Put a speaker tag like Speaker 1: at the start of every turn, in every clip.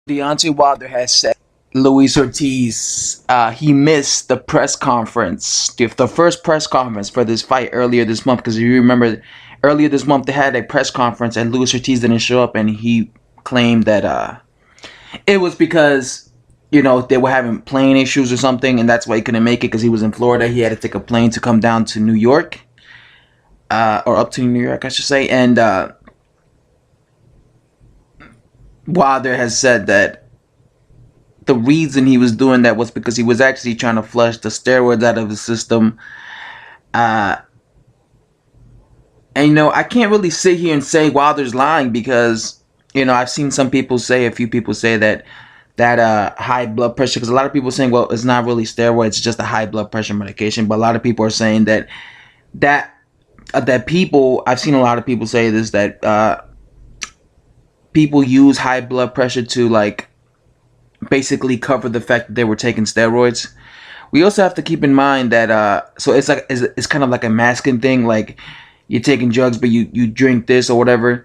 Speaker 1: Deontay Wilder has said Luis Ortiz, he missed the press conference, the first press conference for this fight earlier this month. Because if you remember, earlier this month they had a press conference and Luis Ortiz didn't show up, and he claimed that it was because they were having plane issues or something, and that's why he couldn't make it because he was in Florida. He had to take a plane to come down to New York, or up to New York, I should say, and Wilder has said that the reason he was doing that was because he was actually trying to flush the steroids out of his system. Uh, and I can't really sit here and say Wilder's lying because I've seen some people say, a few people say that high blood pressure, because a lot of people are saying, well, it's not really steroids, it's just a high blood pressure medication. But a lot of people are saying that people, I've seen a lot of people say this, that people use high blood pressure to basically cover the fact that they were taking steroids. We also have to keep in mind that so it's kind of like a masking thing. Like, you're taking drugs but you drink this or whatever.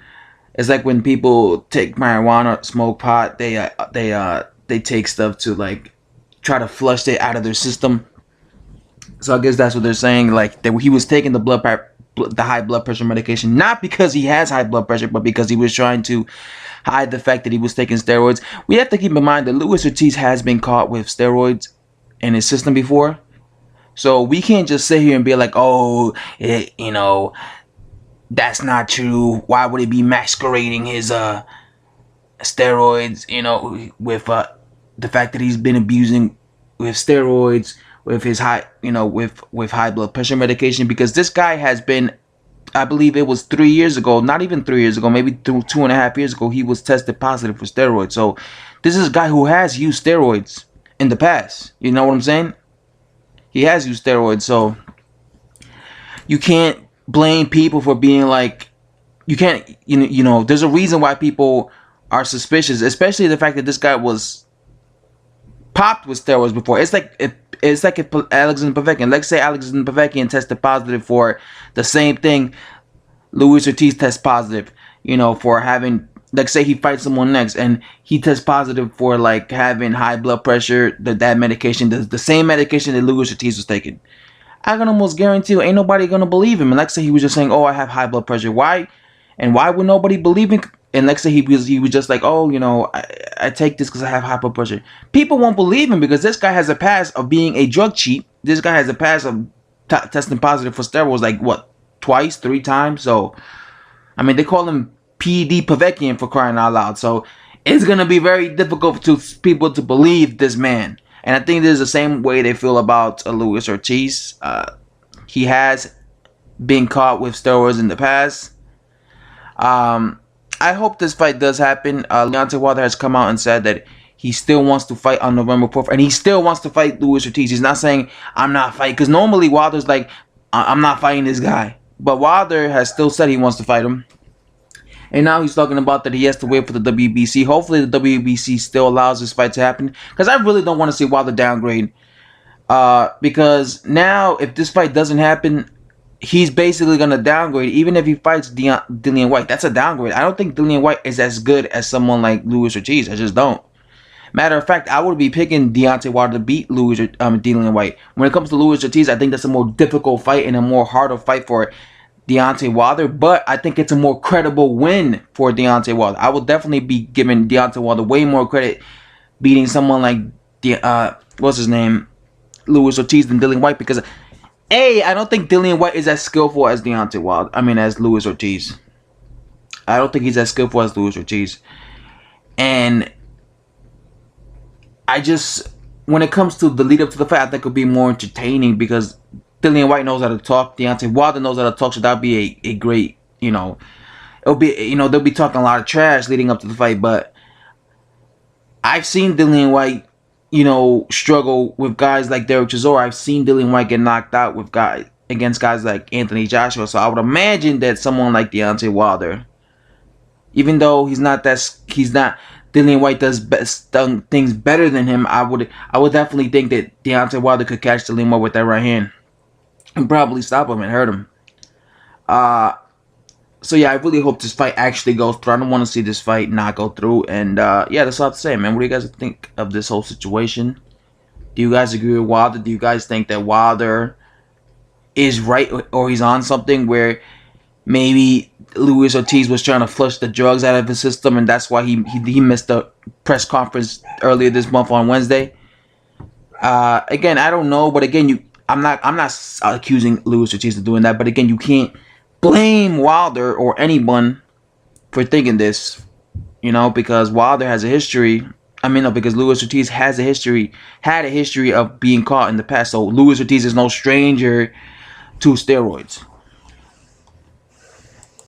Speaker 1: It's like when people take marijuana or smoke pot, they take stuff to try to flush it out of their system. So I guess that's what they're saying, that he was taking the high blood pressure medication not because he has high blood pressure, but because he was trying to hide the fact that he was taking steroids. We have to keep in mind that Luis Ortiz has been caught with steroids in his system before. So we can't just sit here and be like, oh, that's not true. Why would he be masquerading his steroids, with the fact that he's been abusing with steroids, with his high, with high blood pressure medication? Because this guy has been, I believe it was 3 years ago, not even 3 years ago, maybe 2.5 years ago, he was tested positive for steroids. So this is a guy who has used steroids in the past. You know what I'm saying? He has used steroids. So you can't blame people for being you can't, there's a reason why people are suspicious, especially the fact that this guy was popped with steroids before. It's like if Alexander Povetkin, let's say Alexander Povetkin tested positive for the same thing Luis Ortiz tests positive, for having, let's say he fights someone next and he tests positive for having high blood pressure, that medication, the same medication that Luis Ortiz was taking. I can almost guarantee you ain't nobody gonna believe him. And let's say he was just saying, oh, I have high blood pressure. Why? And why would nobody believe him? And let's say he was just like, oh, I take this because I have high blood pressure. People won't believe him because this guy has a past of being a drug cheat. This guy has a past of testing positive for steroids, twice, 3 times. So, I mean, they call him PED Povetkin, for crying out loud. So, it's going to be very difficult to people to believe this man. And I think this is the same way they feel about Luis Ortiz. He has been caught with steroids in the past. I hope this fight does happen. Deontay Wilder has come out and said that he still wants to fight on November 4th. And he still wants to fight Luis Ortiz. He's not saying, I'm not fighting. Because normally Wilder's like, I'm not fighting this guy. But Wilder has still said he wants to fight him. And now he's talking about that he has to wait for the WBC. Hopefully the WBC still allows this fight to happen. Because I really don't want to see Wilder downgrade. Because now, if this fight doesn't happen, he's basically going to downgrade. Even if he fights Dillian White, that's a downgrade. I don't think Dillian White is as good as someone like Luis Ortiz. I just don't. Matter of fact, I would be picking Deontay Wilder to beat Dillian White. When it comes to Luis Ortiz, I think that's a more difficult fight and a more harder fight for Deontay Wilder. But I think it's a more credible win for Deontay Wilder. I would definitely be giving Deontay Wilder way more credit beating someone like what's his name, Luis Ortiz, than Dillian White, because I don't think Dillian White is as skillful as Deontay Wilder. As Luis Ortiz. I don't think he's as skillful as Luis Ortiz. And when it comes to the lead up to the fight, I think it'll be more entertaining because Dillian White knows how to talk. Deontay Wilder knows how to talk, so that'll be a great, it'll be, they'll be talking a lot of trash leading up to the fight. But I've seen Dillian White, struggle with guys like Derek Chisora. I've seen Dillian White get knocked out against guys like Anthony Joshua. So I would imagine that someone like Deontay Wilder, even though Dillian White does things better than him, I would definitely think that Deontay Wilder could catch Dillian White with that right hand and probably stop him and hurt him. So yeah, I really hope this fight actually goes through. I don't want to see this fight not go through. And yeah, that's all I have to say, man. What do you guys think of this whole situation? Do you guys agree with Wilder? Do you guys think that Wilder is right, or he's on something where maybe Luis Ortiz was trying to flush the drugs out of his system, and that's why he missed the press conference earlier this month on Wednesday? Again, I don't know, but again, I'm not accusing Luis Ortiz of doing that, but again, you can't blame Wilder or anyone for thinking this, because Wilder has a history. I mean, no, because Luis Ortiz had a history of being caught in the past. So Luis Ortiz is no stranger to steroids.